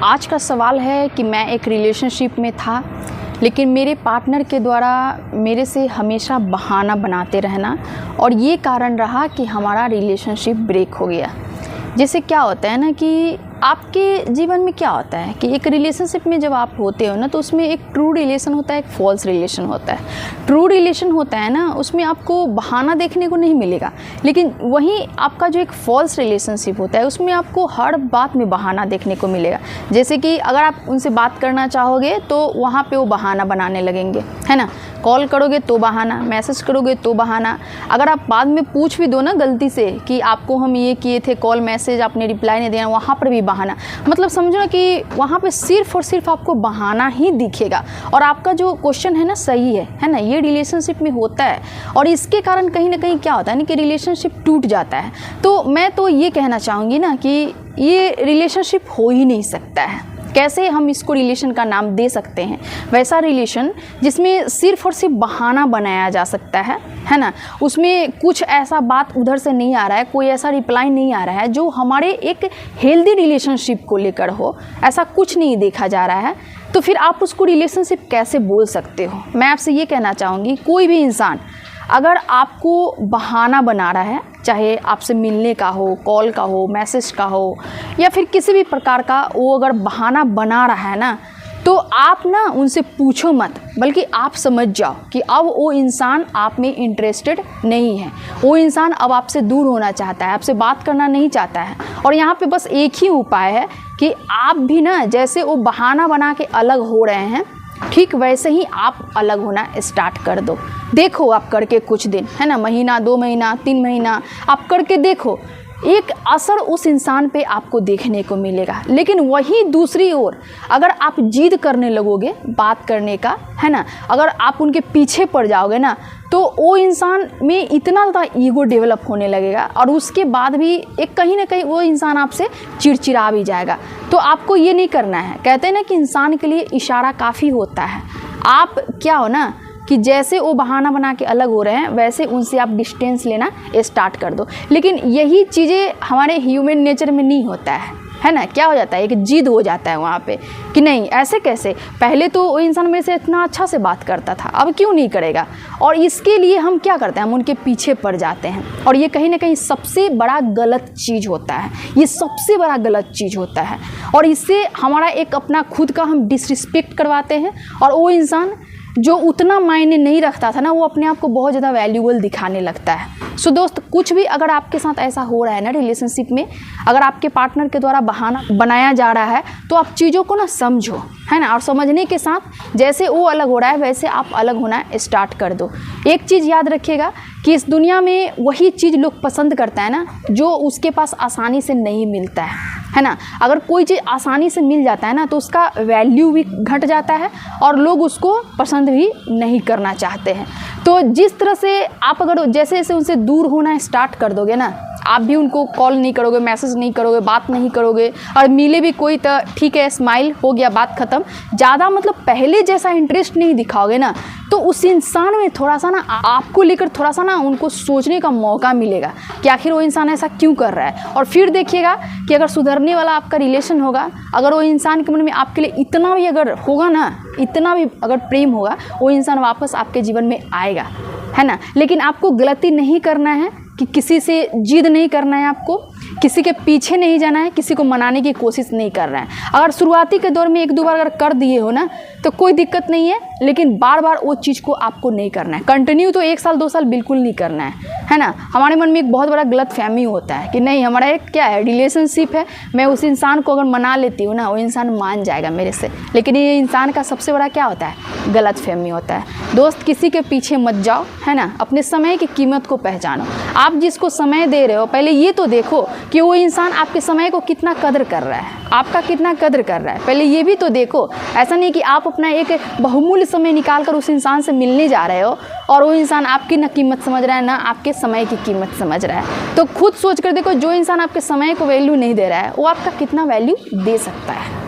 आज का सवाल है कि मैं एक रिलेशनशिप में था, लेकिन मेरे पार्टनर के द्वारा मेरे से हमेशा बहाना बनाते रहना और ये कारण रहा कि हमारा रिलेशनशिप ब्रेक हो गया। जैसे क्या होता है ना कि आपके जीवन में क्या होता है कि एक रिलेशनशिप में जब आप होते हो ना, तो उसमें एक ट्रू रिलेशन होता है, एक फॉल्स रिलेशन होता है। ट्रू रिलेशन होता है ना, उसमें आपको बहाना देखने को नहीं मिलेगा, लेकिन वहीं आपका जो एक फॉल्स रिलेशनशिप होता है उसमें आपको हर बात में बहाना देखने को मिलेगा। जैसे कि अगर आप उनसे बात करना चाहोगे तो वहाँ पे वो बहाना बनाने लगेंगे, है ना। कॉल करोगे तो बहाना, मैसेज करोगे तो बहाना। अगर आप बाद में पूछ भी दो ना गलती से कि आपको हम ये किए थे, कॉल मैसेज आपने रिप्लाई नहीं दिया, वहाँ पर भी बहाना। मतलब समझो ना कि वहाँ पे सिर्फ और सिर्फ आपको बहाना ही दिखेगा। और आपका जो क्वेश्चन है ना सही है ना, ये रिलेशनशिप में होता है और इसके कारण कहीं ना कहीं क्या होता है ना कि रिलेशनशिप टूट जाता है। तो मैं तो ये कहना चाहूँगी ना कि ये रिलेशनशिप हो ही नहीं सकता है। कैसे हम इसको रिलेशन का नाम दे सकते हैं? वैसा रिलेशन जिसमें सिर्फ और सिर्फ बहाना बनाया जा सकता है ना। उसमें कुछ ऐसा बात उधर से नहीं आ रहा है, कोई ऐसा रिप्लाई नहीं आ रहा है जो हमारे एक हेल्दी रिलेशनशिप को लेकर हो, ऐसा कुछ नहीं देखा जा रहा है। तो फिर आप उसको रिलेशनशिप कैसे बोल सकते हो? मैं आपसे ये कहना चाहूँगी, कोई भी इंसान अगर आपको बहाना बना रहा है, चाहे आपसे मिलने का हो, कॉल का हो, मैसेज का हो, या फिर किसी भी प्रकार का वो अगर बहाना बना रहा है ना, तो आप ना उनसे पूछो मत, बल्कि आप समझ जाओ कि अब वो इंसान आप में इंटरेस्टेड नहीं है। वो इंसान अब आपसे दूर होना चाहता है, आपसे बात करना नहीं चाहता है। और यहाँ पे बस एक ही उपाय है कि आप भी ना जैसे वो बहाना बना के अलग हो रहे हैं, ठीक वैसे ही आप अलग होना स्टार्ट कर दो। देखो आप करके कुछ दिन, है ना, महीना, 2 महीना, 3 महीना आप करके देखो, एक असर उस इंसान पे आपको देखने को मिलेगा। लेकिन वही दूसरी ओर अगर आप जिद करने लगोगे बात करने का, है ना, अगर आप उनके पीछे पड़ जाओगे ना, तो वो इंसान में इतना ज़्यादा ईगो डेवलप होने लगेगा और उसके बाद भी एक कहीं ना कहीं वो इंसान आपसे चिड़चिड़ा भी जाएगा। तो आपको ये नहीं करना है। कहते हैं ना कि इंसान के लिए इशारा काफ़ी होता है। आप क्या हो ना कि जैसे वो बहाना बना के अलग हो रहे हैं, वैसे उनसे आप डिस्टेंस लेना स्टार्ट कर दो। लेकिन यही चीज़ें हमारे ह्यूमन नेचर में नहीं होता है ना। क्या हो जाता है, एक जिद हो जाता है वहाँ पे कि नहीं ऐसे कैसे, पहले तो वो इंसान मेरे से इतना अच्छा से बात करता था, अब क्यों नहीं करेगा। और इसके लिए हम क्या करते हैं, हम उनके पीछे पड़ जाते हैं। और ये कहीं ना कहीं सबसे बड़ा गलत चीज़ होता है, ये सबसे बड़ा गलत चीज़ होता है। और इससे हमारा एक अपना खुद का हम डिसरिस्पेक्ट करवाते हैं और वो इंसान जो उतना मायने नहीं रखता था ना, वो अपने आप को बहुत ज़्यादा वैल्यूबल दिखाने लगता है। सो दोस्त, कुछ भी अगर आपके साथ ऐसा हो रहा है ना रिलेशनशिप में, अगर आपके पार्टनर के द्वारा बहाना बनाया जा रहा है, तो आप चीज़ों को ना समझो, है ना, और समझने के साथ जैसे वो अलग हो रहा है वैसे आप अलग होना स्टार्ट कर दो। एक चीज़ याद रखिएगा कि इस दुनिया में वही चीज़ लोग पसंद करता है ना जो उसके पास आसानी से नहीं मिलता है ना। अगर कोई चीज़ आसानी से मिल जाता है ना, तो उसका वैल्यू भी घट जाता है और लोग उसको पसंद भी नहीं करना चाहते हैं। तो जिस तरह से आप अगर जैसे जैसे उनसे दूर होना स्टार्ट कर दोगे ना, आप भी उनको कॉल नहीं करोगे, मैसेज नहीं करोगे, बात नहीं करोगे, और मिले भी कोई तो ठीक है, स्माइल हो गया, बात ख़त्म, ज़्यादा मतलब पहले जैसा इंटरेस्ट नहीं दिखाओगे ना, तो उस इंसान में थोड़ा सा ना आपको लेकर थोड़ा सा ना उनको सोचने का मौका मिलेगा कि आखिर वो इंसान ऐसा क्यों कर रहा है। और फिर देखिएगा कि अगर सुधरने वाला आपका रिलेशन होगा, अगर वो इंसान के मन में आपके लिए इतना भी अगर होगा ना, इतना भी अगर प्रेम होगा, वो इंसान वापस आपके जीवन में आएगा, है ना। लेकिन आपको गलती नहीं करना है कि किसी से जिद नहीं करना है, आपको किसी के पीछे नहीं जाना है, किसी को मनाने की कोशिश नहीं कर रहा है। अगर शुरुआती के दौर में 1-2 बार अगर कर दिए हो ना, तो कोई दिक्कत नहीं है, लेकिन बार बार वो चीज़ को आपको नहीं करना है। कंटिन्यू तो 1 साल 2 साल बिल्कुल नहीं करना है ना। हमारे मन में एक बहुत बड़ा गलत फहमी होता है कि नहीं, हमारा एक क्या है, रिलेशनशिप है, मैं उस इंसान को अगर मना लेती हूँ ना, वो इंसान मान जाएगा मेरे से। लेकिन ये इंसान का सबसे बड़ा क्या होता है, गलत फहमी होता है। दोस्त, किसी के पीछे मत जाओ, है ना, अपने समय की कीमत को पहचानो। आप जिसको समय दे रहे हो, पहले ये तो देखो कि वो इंसान आपके समय को कितना कदर कर रहा है, आपका कितना कदर कर रहा है, पहले ये भी तो देखो। ऐसा नहीं कि आप अपना एक बहुमूल्य समय निकाल कर उस इंसान से मिलने जा रहे हो और वो इंसान आपकी ना कीमत समझ रहा है, ना आपके समय की कीमत समझ रहा है। तो खुद सोच कर देखो, जो इंसान आपके समय को वैल्यू नहीं दे रहा है, वो आपका कितना वैल्यू दे सकता है।